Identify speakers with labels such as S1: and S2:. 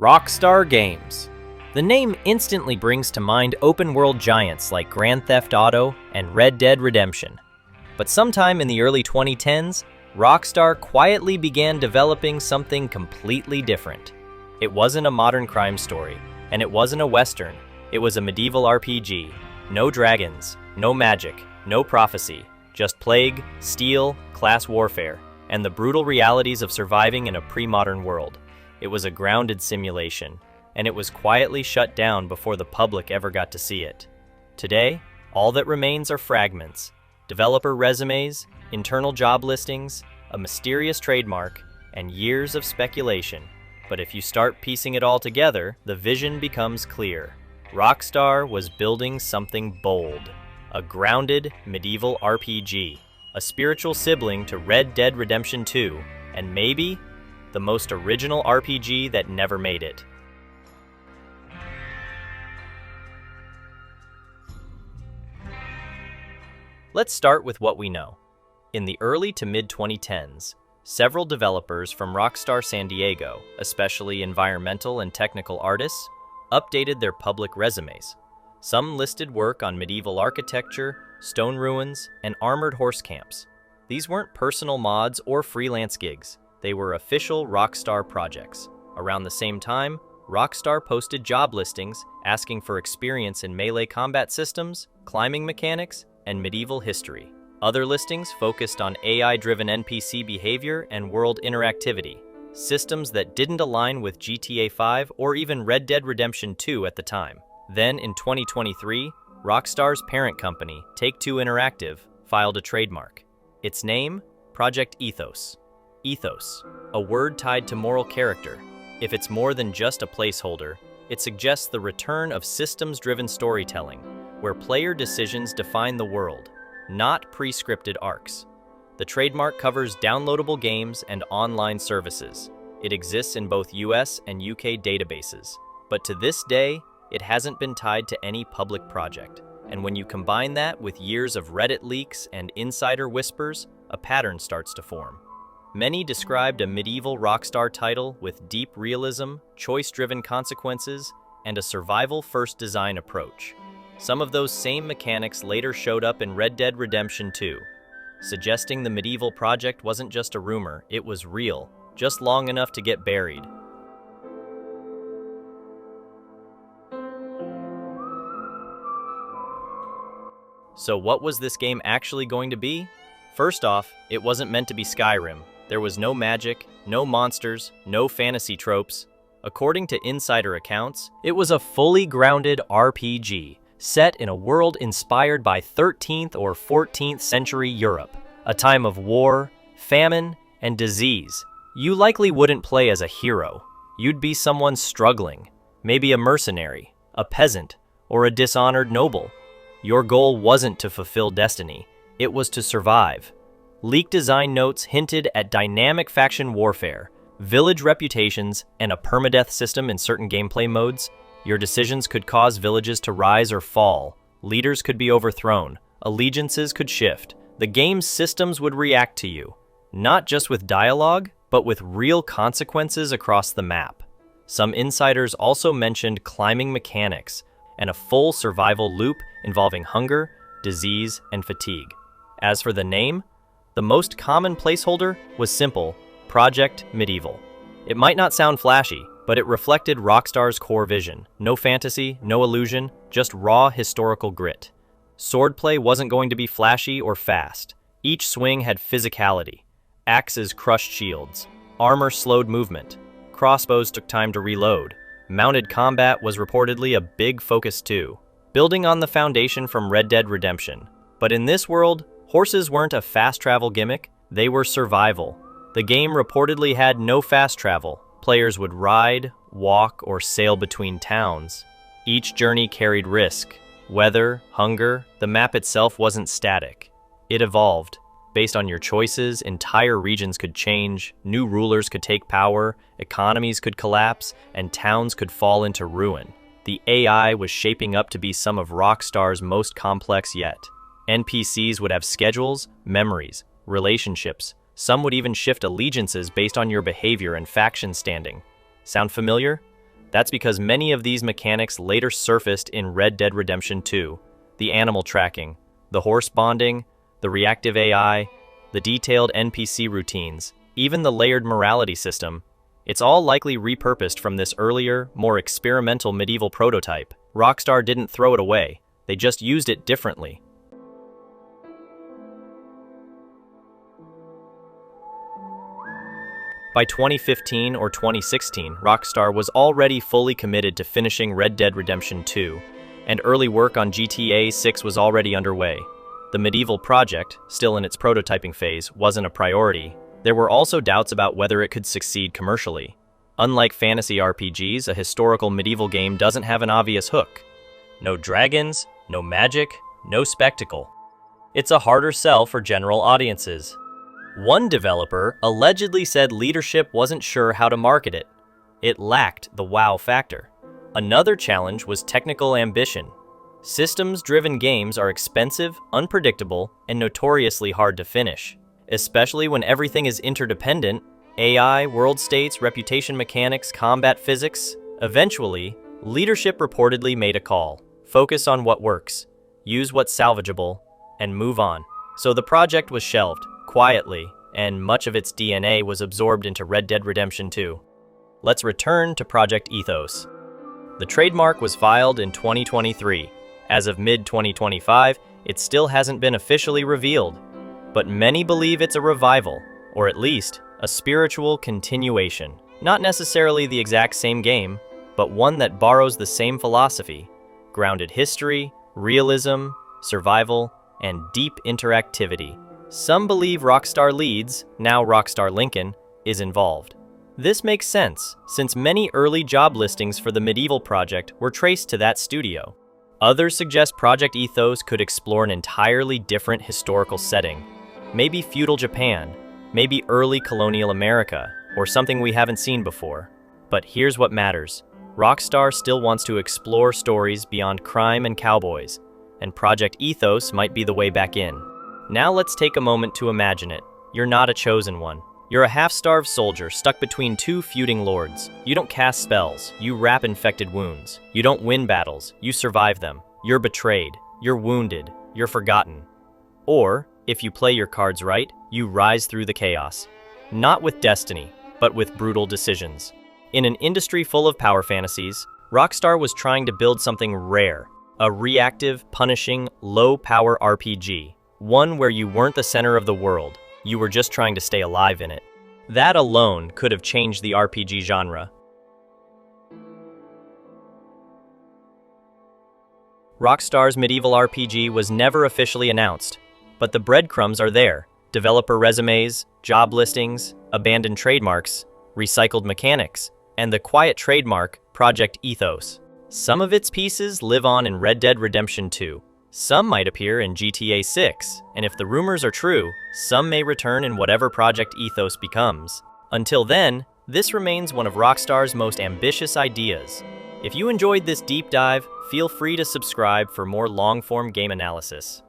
S1: Rockstar Games. The name instantly brings to mind open-world giants like Grand Theft Auto and Red Dead Redemption. But sometime in the early 2010s, Rockstar quietly began developing something completely different. It wasn't a modern crime story, and it wasn't a Western. It was a medieval RPG. No dragons, no magic, no prophecy, just plague, steel, class warfare, and the brutal realities of surviving in a pre-modern world. It was a grounded simulation, and it was quietly shut down before the public ever got to see it. Today, all that remains are fragments, developer resumes, internal job listings, a mysterious trademark, and years of speculation. But if you start piecing it all together, the vision becomes clear. Rockstar was building something bold, a grounded medieval RPG, a spiritual sibling to Red Dead Redemption 2, and maybe the most original RPG that never made it. Let's start with what we know. In the early to mid-2010s, several developers from Rockstar San Diego, especially environmental and technical artists, updated their public resumes. Some listed work on medieval architecture, stone ruins, and armored horse camps. These weren't personal mods or freelance gigs. They were official Rockstar projects. Around the same time, Rockstar posted job listings asking for experience in melee combat systems, climbing mechanics, and medieval history. Other listings focused on AI-driven NPC behavior and world interactivity, systems that didn't align with GTA 5 or even Red Dead Redemption 2 at the time. Then, in 2023, Rockstar's parent company, Take-Two Interactive, filed a trademark. Its name? Project Ethos. Ethos, a word tied to moral character. If it's more than just a placeholder, it suggests the return of systems-driven storytelling, where player decisions define the world, not pre-scripted arcs. The trademark covers downloadable games and online services. It exists in both US and UK databases, but to this day, it hasn't been tied to any public project. And when you combine that with years of Reddit leaks and insider whispers, a pattern starts to form. Many described a medieval Rockstar title with deep realism, choice-driven consequences, and a survival-first design approach. Some of those same mechanics later showed up in Red Dead Redemption 2, suggesting the medieval project wasn't just a rumor, it was real, just long enough to get buried. So what was this game actually going to be? First off, it wasn't meant to be Skyrim. There was no magic, no monsters, no fantasy tropes. According to insider accounts, it was a fully grounded RPG, set in a world inspired by 13th or 14th century Europe, a time of war, famine, and disease. You likely wouldn't play as a hero. You'd be someone struggling, maybe a mercenary, a peasant, or a dishonored noble. Your goal wasn't to fulfill destiny, it was to survive. Leaked design notes hinted at dynamic faction warfare, village reputations, and a permadeath system in certain gameplay modes. Your decisions could cause villages to rise or fall, leaders could be overthrown, allegiances could shift. The game's systems would react to you, not just with dialogue, but with real consequences across the map. Some insiders also mentioned climbing mechanics and a full survival loop involving hunger, disease, and fatigue. As for the name, the most common placeholder was simple: Project Medieval. It might not sound flashy, but it reflected Rockstar's core vision. No fantasy, no illusion, just raw historical grit. Swordplay wasn't going to be flashy or fast. Each swing had physicality. Axes crushed shields. Armor slowed movement. Crossbows took time to reload. Mounted combat was reportedly a big focus too, building on the foundation from Red Dead Redemption. But in this world, horses weren't a fast travel gimmick, they were survival. The game reportedly had no fast travel. Players would ride, walk, or sail between towns. Each journey carried risk. Weather, hunger, the map itself wasn't static. It evolved. Based on your choices, entire regions could change, new rulers could take power, economies could collapse, and towns could fall into ruin. The AI was shaping up to be some of Rockstar's most complex yet. NPCs would have schedules, memories, relationships. Some would even shift allegiances based on your behavior and faction standing. Sound familiar? That's because many of these mechanics later surfaced in Red Dead Redemption 2. The animal tracking, the horse bonding, the reactive AI, the detailed NPC routines, even the layered morality system. It's all likely repurposed from this earlier, more experimental medieval prototype. Rockstar didn't throw it away, they just used it differently. By 2015 or 2016, Rockstar was already fully committed to finishing Red Dead Redemption 2, and early work on GTA 6 was already underway. The medieval project, still in its prototyping phase, wasn't a priority. There were also doubts about whether it could succeed commercially. Unlike fantasy RPGs, a historical medieval game doesn't have an obvious hook. No dragons, no magic, no spectacle. It's a harder sell for general audiences. One developer allegedly said leadership wasn't sure how to market it. It lacked the wow factor. Another challenge was technical ambition. Systems-driven games are expensive, unpredictable, and notoriously hard to finish, especially when everything is interdependent: AI, world states, reputation mechanics, combat physics. Eventually, leadership reportedly made a call: focus on what works, use what's salvageable, and move on. So the project was shelved, quietly, and much of its DNA was absorbed into Red Dead Redemption 2. Let's return to Project Ethos. The trademark was filed in 2023. As of mid-2025, it still hasn't been officially revealed, but many believe it's a revival, or at least a spiritual continuation. Not necessarily the exact same game, but one that borrows the same philosophy: grounded history, realism, survival, and deep interactivity. Some believe Rockstar Leeds, now Rockstar Lincoln, is involved. This makes sense, since many early job listings for the medieval project were traced to that studio. Others suggest Project Ethos could explore an entirely different historical setting. Maybe feudal Japan, maybe early colonial America, or something we haven't seen before. But here's what matters. Rockstar still wants to explore stories beyond crime and cowboys, and Project Ethos might be the way back in. Now let's take a moment to imagine it. You're not a chosen one. You're a half-starved soldier stuck between two feuding lords. You don't cast spells, you wrap infected wounds. You don't win battles, you survive them. You're betrayed, you're wounded, you're forgotten. Or, if you play your cards right, you rise through the chaos. Not with destiny, but with brutal decisions. In an industry full of power fantasies, Rockstar was trying to build something rare. A reactive, punishing, low-power RPG. One where you weren't the center of the world, you were just trying to stay alive in it. That alone could have changed the RPG genre. Rockstar's medieval RPG was never officially announced, but the breadcrumbs are there: developer resumes, job listings, abandoned trademarks, recycled mechanics, and the quiet trademark, Project Ethos. Some of its pieces live on in Red Dead Redemption 2. Some might appear in GTA 6, and if the rumors are true, some may return in whatever Project Ethos becomes. Until then, this remains one of Rockstar's most ambitious ideas. If you enjoyed this deep dive, feel free to subscribe for more long-form game analysis.